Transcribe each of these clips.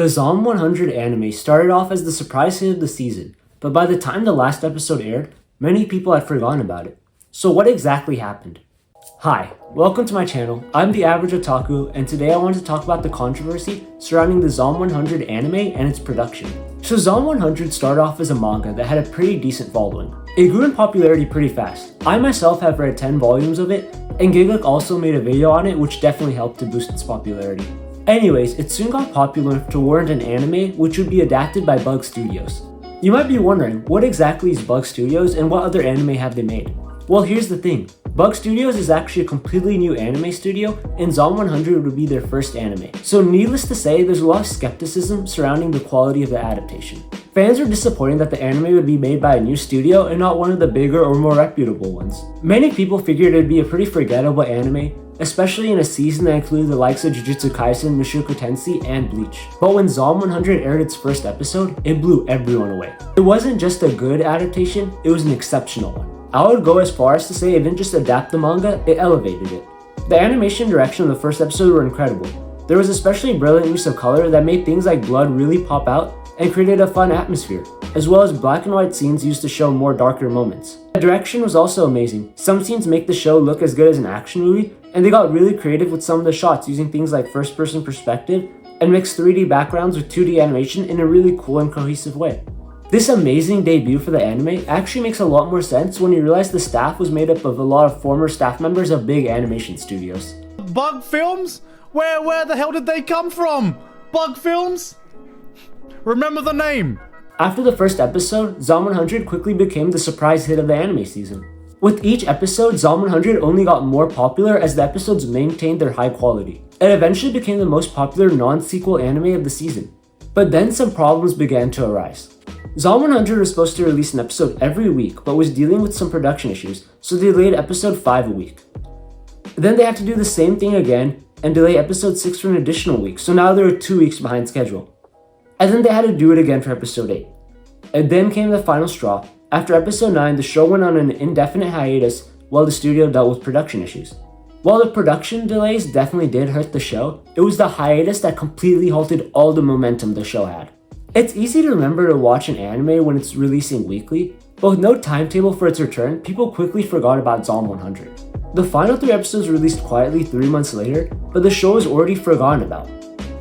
The Zom 100 anime started off as the surprise hit of the season, but by the time the last episode aired, many people had forgotten about it. So what exactly happened? Hi, welcome to my channel. I'm the Average Otaku, and today I want to talk about the controversy surrounding the Zom 100 anime and its production. So Zom 100 started off as a manga that had a pretty decent following. It grew in popularity pretty fast. I myself have read 10 volumes of it, and Gigguk also made a video on it which definitely helped to boost its popularity. Anyways, it soon got popular enough to warrant an anime which would be adapted by Bug Studios. You might be wondering, what exactly is Bug Studios and what other anime have they made? Well, here's the thing. Bug Studios is actually a completely new anime studio, and Zom 100 would be their first anime. So needless to say, there's a lot of skepticism surrounding the quality of the adaptation. Fans were disappointed that the anime would be made by a new studio and not one of the bigger or more reputable ones. Many people figured it would be a pretty forgettable anime, especially in a season that included the likes of Jujutsu Kaisen, Mushoku Tensei, and Bleach. But when Zom 100 aired its first episode, it blew everyone away. It wasn't just a good adaptation, it was an exceptional one. I would go as far as to say it didn't just adapt the manga, it elevated it. The animation direction of the first episode were incredible. There was especially brilliant use of color that made things like blood really pop out and created a fun atmosphere, as well as black and white scenes used to show more darker moments. The direction was also amazing. Some scenes make the show look as good as an action movie, and they got really creative with some of the shots using things like first-person perspective and mixed 3D backgrounds with 2D animation in a really cool and cohesive way. This amazing debut for the anime actually makes a lot more sense when you realize the staff was made up of a lot of former staff members of big animation studios. Bug Films? Where the hell did they come from? Bug Films? Remember the name. After the first episode, Zom 100 quickly became the surprise hit of the anime season. With each episode, Zom 100 only got more popular as the episodes maintained their high quality. It eventually became the most popular non-sequel anime of the season. But then some problems began to arise. Zom 100 was supposed to release an episode every week, but was dealing with some production issues, so they delayed episode 5 a week. Then they had to do the same thing again and delay episode 6 for an additional week, so now they were 2 weeks behind schedule. And then they had to do it again for episode 8. And then came the final straw. After episode 9, the show went on an indefinite hiatus while the studio dealt with production issues. While the production delays definitely did hurt the show, it was the hiatus that completely halted all the momentum the show had. It's easy to remember to watch an anime when it's releasing weekly, but with no timetable for its return, people quickly forgot about Zom 100. The final 3 episodes released quietly 3 months later, but the show was already forgotten about.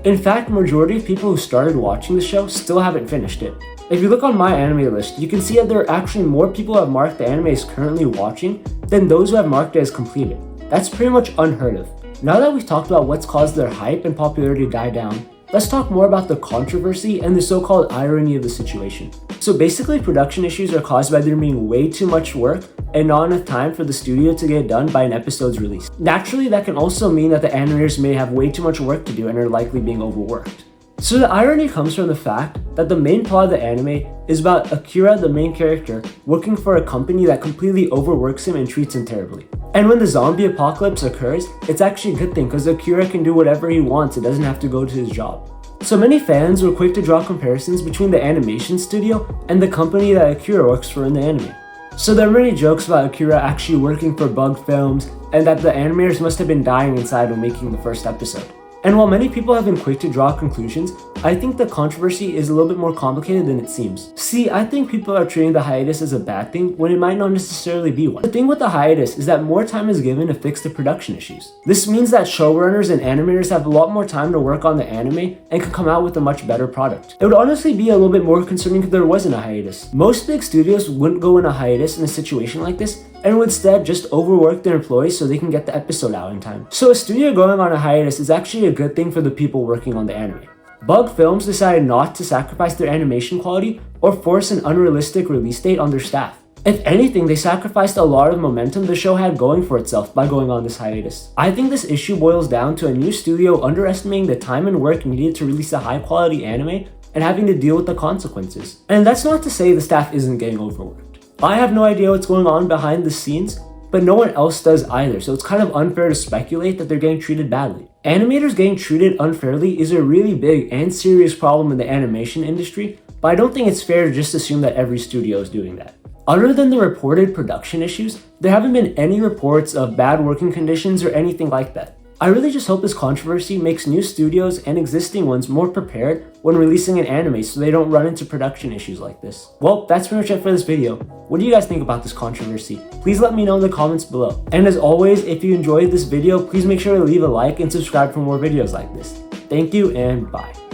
In fact, majority of people who started watching the show still haven't finished it. If you look on my anime list, you can see that there are actually more people who have marked the anime as currently watching than those who have marked it as completed. That's pretty much unheard of. Now that we've talked about what's caused their hype and popularity to die down, let's talk more about the controversy and the so-called irony of the situation. So basically, production issues are caused by there being way too much work and not enough time for the studio to get it done by an episode's release. Naturally, that can also mean that the animators may have way too much work to do and are likely being overworked. So the irony comes from the fact that the main plot of the anime is about Akira, the main character, working for a company that completely overworks him and treats him terribly. And when the zombie apocalypse occurs, it's actually a good thing because Akira can do whatever he wants and doesn't have to go to his job. So many fans were quick to draw comparisons between the animation studio and the company that Akira works for in the anime. So there are many jokes about Akira actually working for Bug Films and that the animators must have been dying inside when making the first episode. And while many people have been quick to draw conclusions, I think the controversy is a little bit more complicated than it seems. See, I think people are treating the hiatus as a bad thing when it might not necessarily be one. The thing with the hiatus is that more time is given to fix the production issues. This means that showrunners and animators have a lot more time to work on the anime and can come out with a much better product. It would honestly be a little bit more concerning if there wasn't a hiatus. Most big studios wouldn't go in a hiatus in a situation like this and would instead just overwork their employees so they can get the episode out in time. So a studio going on a hiatus is actually a good thing for the people working on the anime. Bug Films decided not to sacrifice their animation quality or force an unrealistic release date on their staff. If anything, they sacrificed a lot of momentum the show had going for itself by going on this hiatus. I think this issue boils down to a new studio underestimating the time and work needed to release a high quality anime and having to deal with the consequences. And that's not to say the staff isn't getting overworked. I have no idea what's going on behind the scenes, but no one else does either, so it's kind of unfair to speculate that they're getting treated badly. Animators getting treated unfairly is a really big and serious problem in the animation industry, but I don't think it's fair to just assume that every studio is doing that. Other than the reported production issues, there haven't been any reports of bad working conditions or anything like that. I really just hope this controversy makes new studios and existing ones more prepared when releasing an anime so they don't run into production issues like this. Well, that's pretty much it for this video. What do you guys think about this controversy? Please let me know in the comments below. And as always, if you enjoyed this video, please make sure to leave a like and subscribe for more videos like this. Thank you and bye.